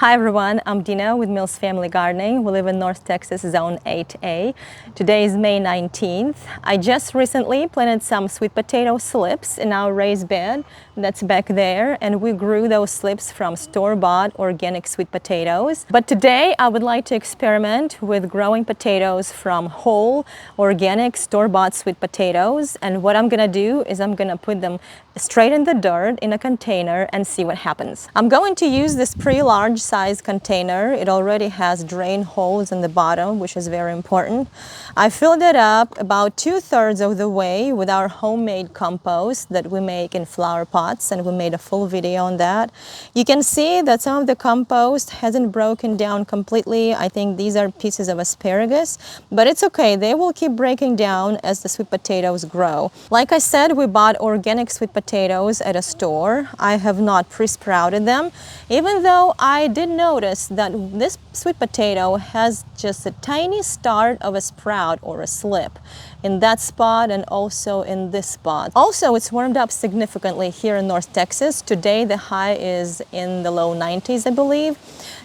Hi everyone, I'm Dina with Mills Family Gardening. We live in North Texas, Zone 8A. Today is May 19th. I just recently planted some sweet potato slips in our raised bed that's back there, and we grew those slips from store-bought organic sweet potatoes. But today I would like to experiment with growing potatoes from whole organic store-bought sweet potatoes, and what I'm gonna do is I'm gonna put them straight in the dirt in a container and see what happens. I'm going to use this pretty large size container. It already has drain holes in the bottom, which is very important. I filled it up about 2/3 of the way with our homemade compost that we make in flower pots, and we made a full video on that. You can see that some of the compost hasn't broken down completely. I think these are pieces of asparagus, but it's okay. They will keep breaking down as the sweet potatoes grow. Like I said, we bought organic sweet potatoes at a store. I have not pre-sprouted them, even though I did notice that this sweet potato has just a tiny start of a sprout or a slip in that spot and also in this spot. Also, it's warmed up significantly here in North Texas. Today the high is in the low 90s, I believe.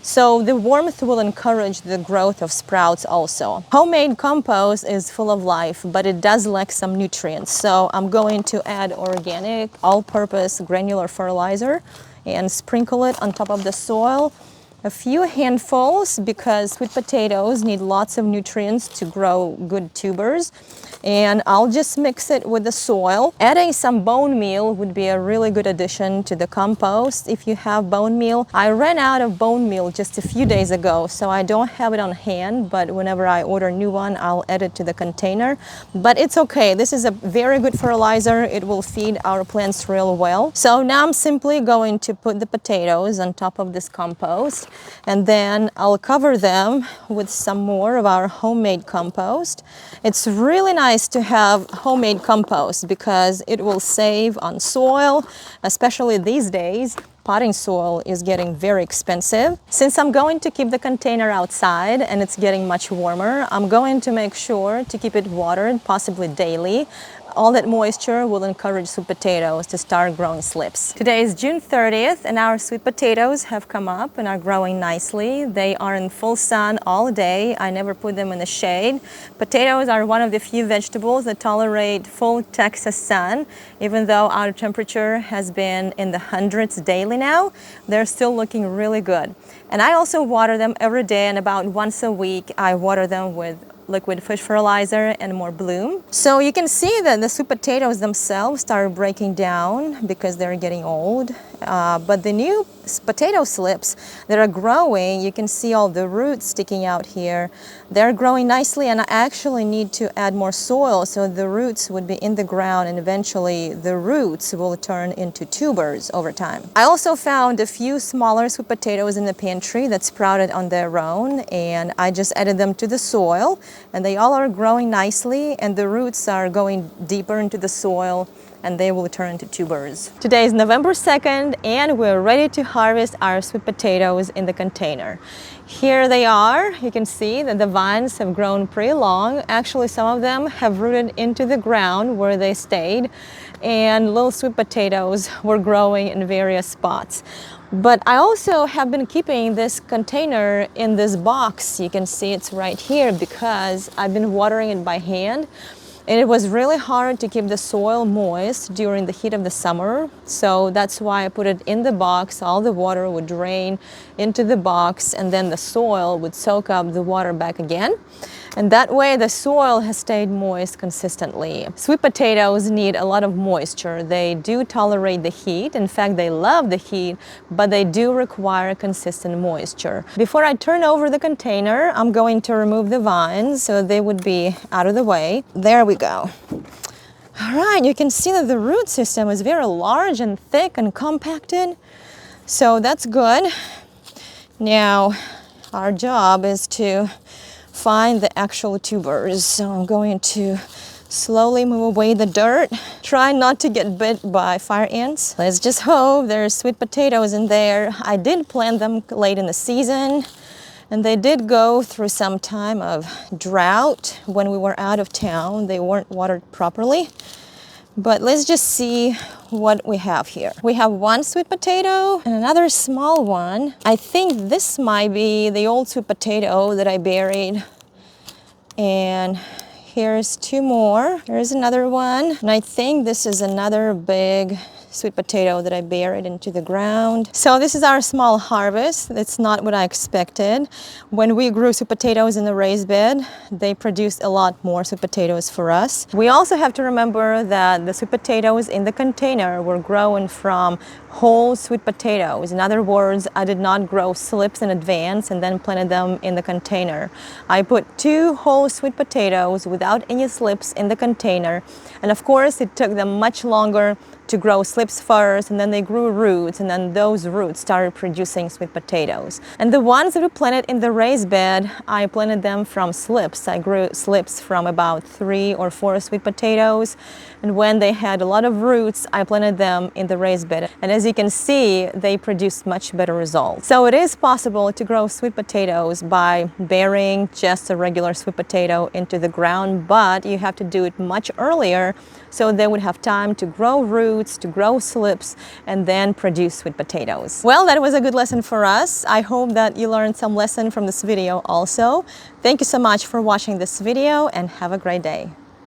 So the warmth will encourage the growth of sprouts also. Homemade compost is full of life, but it does lack some nutrients. So I'm going to add organic all-purpose granular fertilizer and sprinkle it on top of the soil. A few handfuls, because sweet potatoes need lots of nutrients to grow good tubers. And I'll just mix it with the soil. Adding some bone meal would be a really good addition to the compost if you have bone meal. I ran out of bone meal just a few days ago, so I don't have it on hand, but whenever I order a new one, I'll add it to the container. But it's okay. This is a very good fertilizer. It will feed our plants real well. So now I'm simply going to put the potatoes on top of this compost, and then I'll cover them with some more of our homemade compost. It's really nice to have homemade compost because it will save on soil, especially these days. Potting soil is getting very expensive. Since I'm going to keep the container outside and it's getting much warmer, I'm going to make sure to keep it watered, possibly daily. All that moisture will encourage sweet potatoes to start growing slips. Today is June 30th and our sweet potatoes have come up and are growing nicely. They are in full sun all day. I never put them in the shade. Potatoes are one of the few vegetables that tolerate full Texas sun. Even though our temperature has been in the hundreds daily now, they're still looking really good. And I also water them every day, and about once a week I water them with liquid fish fertilizer and more bloom. So you can see that the sweet potatoes themselves start breaking down because they're getting old. But the new potato slips that are growing, you can see all the roots sticking out here. They're growing nicely, and I actually need to add more soil so the roots would be in the ground, and eventually the roots will turn into tubers over time. I also found a few smaller sweet potatoes in the pantry that sprouted on their own, and I just added them to the soil, and they all are growing nicely, and the roots are going deeper into the soil, and they will turn into tubers. Today is November 2nd, and we're ready to harvest our sweet potatoes in the container. Here they are. You can see that the vines have grown pretty long. Actually, some of them have rooted into the ground where they stayed, and little sweet potatoes were growing in various spots. But I also have been keeping this container in this box. You can see it's right here because I've been watering it by hand. And it was really hard to keep the soil moist during the heat of the summer. So that's why I put it in the box. All the water would drain into the box, and then the soil would soak up the water back again. And that way the soil has stayed moist consistently. Sweet potatoes need a lot of moisture. They do tolerate the heat. In fact, they love the heat, but they do require consistent moisture. Before I turn over the container, I'm going to remove the vines so they would be out of the way. There we go. All right, you can see that the root system is very large and thick and compacted. So that's good. Now, our job is to find the actual tubers. So I'm going to slowly move away the dirt. Try not to get bit by fire ants. Let's just hope there's sweet potatoes in there. I did plant them late in the season, and they did go through some time of drought when we were out of town. They weren't watered properly. But let's just see what we have here. We have one sweet potato and another small one. I think this might be the old sweet potato that I buried. And here's two more. Here's another one. And I think this is another big sweet potato that I buried into the ground. So this is our small harvest. It's not what I expected. When we grew sweet potatoes in the raised bed, they produced a lot more sweet potatoes for us. We also have to remember that the sweet potatoes in the container were grown from whole sweet potatoes. In other words, I did not grow slips in advance and then planted them in the container. I put 2 whole sweet potatoes without any slips in the container. And of course, it took them much longer to grow slips first, and then they grew roots, and then those roots started producing sweet potatoes. And the ones that we planted in the raised bed, I planted them from slips. I grew slips from about 3 or 4 sweet potatoes, and when they had a lot of roots, I planted them in the raised bed. And as you can see, they produced much better results. So it is possible to grow sweet potatoes by burying just a regular sweet potato into the ground, but you have to do it much earlier so they would have time to grow roots, to grow slips, and then produce sweet potatoes. Well, that was a good lesson for us. I hope that you learned some lesson from this video also. Thank you so much for watching this video, and have a great day.